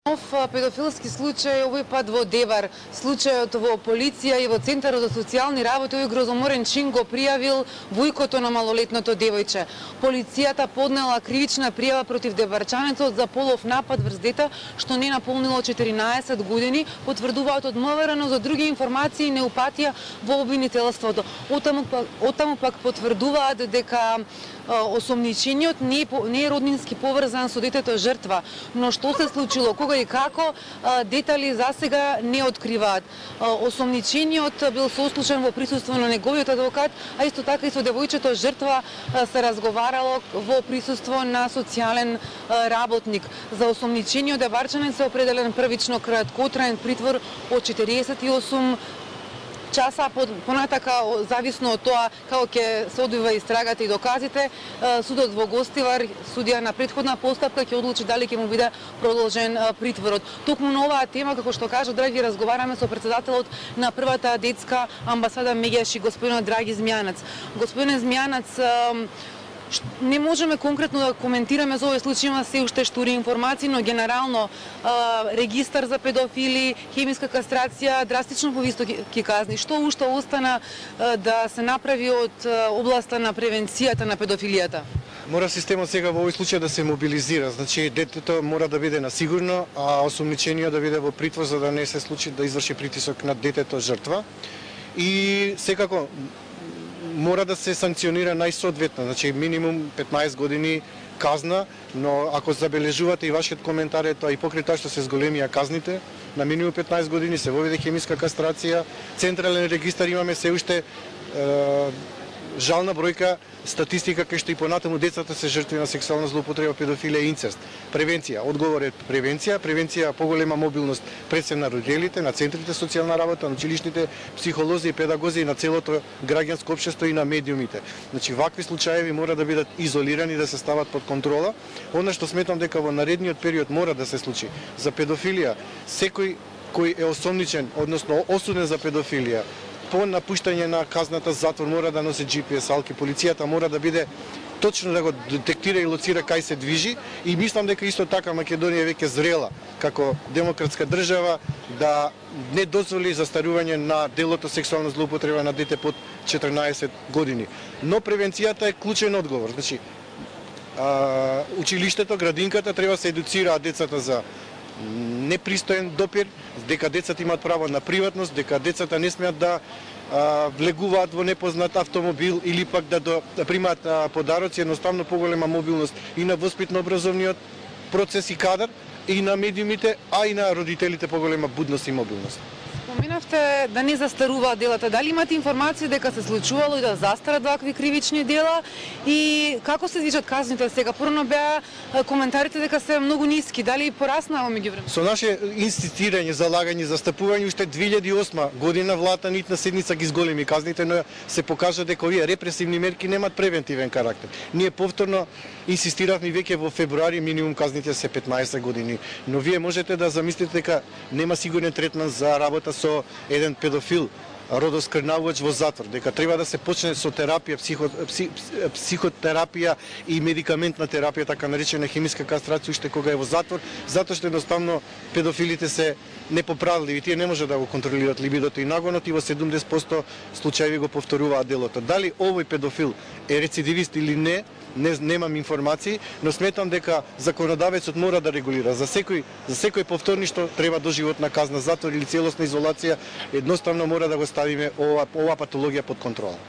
Нов педофилски случај овој пат во Девар. Случајот во полиција и во Центарот за социјални работи овој грозоморен чин го пријавил војкото на малолетното девојче. Полицијата поднела кривична пријава против деварчанецот за полов напад врз дете што не наполнило 14 години, потврдуваат од МВР, но за други информации не упатија во обвинителството. Оттаму пак потврдуваат дека осомничениот не е роднински поврзан со детето жртва, но што се случило, кога и како, детали засега не откриваат. Осомничениот бил сослушан во присуство на неговиот адвокат, а исто така и со девојчето жртва се разговарало во присуство на социјален работник. За осомничениот деварчанец се определен првично краткотраен притвор од 48 часа, понатака, зависно од тоа како ќе се одвива истрагата и доказите, судот во Гостивар, судија на претходна постапка, ќе одлучи дали ќе му биде продолжен притворот. Токму на оваа тема, како што кажа Драги, разговараме со председателот на првата детска амбасада Меѓаш, господинот Драги Змјанац. Господин Змјанац, не можеме конкретно да коментираме за овој случај, има се уште штури информации, но генерално регистар за педофили, хемиска кастрација, драстично повистоки казни. Што уште остана да се направи од областа на превенцијата на педофилијата? Мора системот сега во овој случај да се мобилизира. Значи детето мора да биде на сигурно, а осомничениот да биде во притвор за да не се случи да изврши притисок над детето жртва. И секако мора да се санкционира најсоодветно, значи минимум 15 години казна, но ако забележувате и вашиот коментар е тоа и покрај тоа што се зголемија казните, на минимум 15 години се воведе хемиска кастрација, централен регистар имаме се уште жална бројка статистика кај што и понатаму децата се жртви на сексуална злоупотреба, педофилија и инцест. Превенција, одговор е превенција, поголема мобилност пред се на родителите, на центрите социјална работа, на училишните психолози и педагози и на целото граѓанско општество и на медиумите. Значи вакви случаеви мора да бидат изолирани, да се стават под контрола. Она што сметам дека во наредниот период мора да се случи за педофилија, секој кој е осомничен, односно осуден за педофилија, по напуштање на казната затвор мора да носи GPS алки, полицијата мора да биде точно да го детектира и лоцира кај се движи и мислам дека исто така Македонија веќе зрела како демократска држава да не дозволи застарување на делото сексуална злоупотреба на дете под 14 години. Но превенцијата е клучен одговор. Значи училиштето, градинката треба се едуцираат децата за непристоен допир, дека децата имаат право на приватност, дека децата не смеат да влегуваат во непознат автомобил или пак да примаат подароци, едноставно поголема мобилност и на воспитно-образовниот процес и кадар, и на медиумите, а и на родителите поголема будност и мобилност. Споминавте да не застаруваат делата. Дали имате информација дека се случувало и да застарат вакви кривични дела и како се движат казните сега? Порано беа коментарите дека се многу ниски. Дали пораснаа во меѓувреме? Со наше инсистирање, залагање, застапување уште 2008 година владата нитна седница ги зголеми казните, но се покажа дека овие репресивни мерки немаат превентивен карактер. Ние повторно инсистиравме веќе во февруари минимум казните се 15 години, но вие можете да замислите дека нема сигурен третман за работа со еден педофил, родоскрнавувач во затвор, дека треба да се почне со терапија, психотерапија и медикаментна терапија, така наречена хемиска кастрација, уште кога е во затвор, затоа што едноставно педофилите се непоправливи, тие не може да го контролираат либидото и нагонот и во 70% случаи го повторуваат делото. Дали овој педофил е рецидивист или не, немам информации, но сметам дека законодавецот мора да регулира. За секој повторништо треба доживотна казна затвор или целосна изолација, едноставно мора да го ставиме оваа патологија под контрола.